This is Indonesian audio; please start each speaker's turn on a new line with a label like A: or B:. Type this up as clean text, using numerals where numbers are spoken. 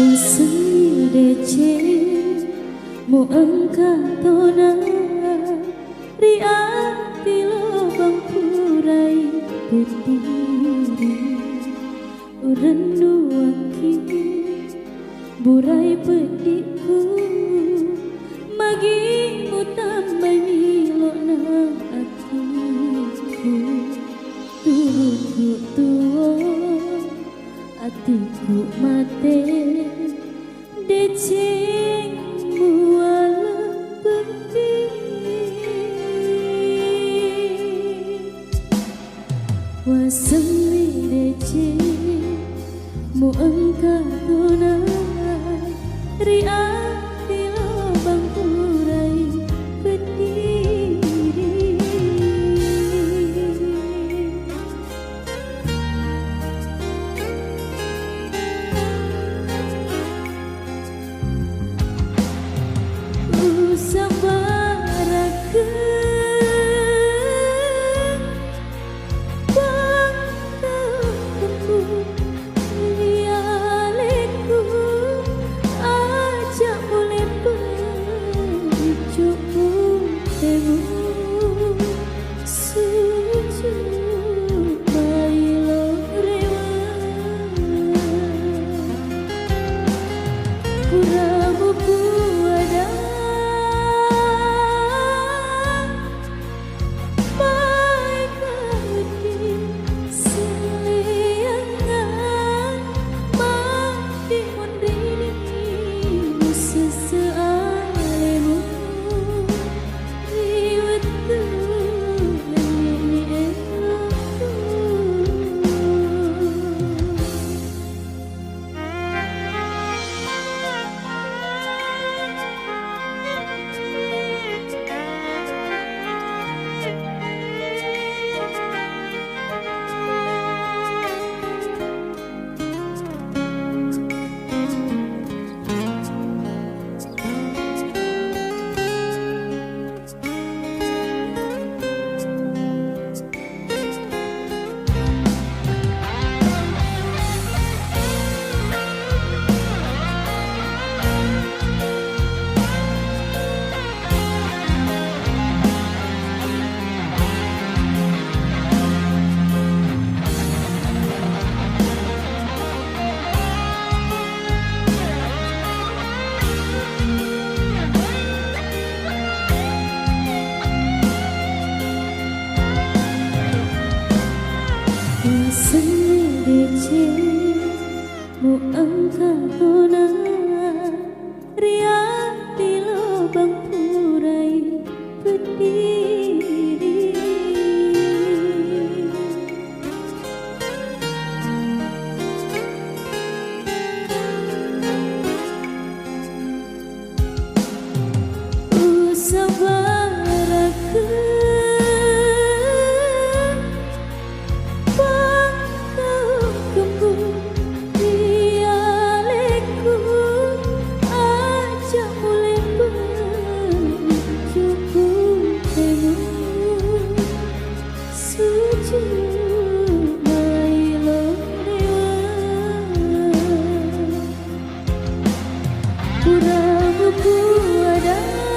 A: Seni dece mu engkau tona ria di lubang purai berdiri rendu aki burai pedikku magi mutambai milo na atiku turutku tuo atiku mate deceng muala berdiri wasemi deceng mu engkau tuna ria di lubang purai berdiri sabarakeun bangtaku lialeku aja boleh berjuku temu suju bailo rewa kuramu puada seni dece mu engkau tona ria di lubang purai berdiri sabarakeun pura-pura ada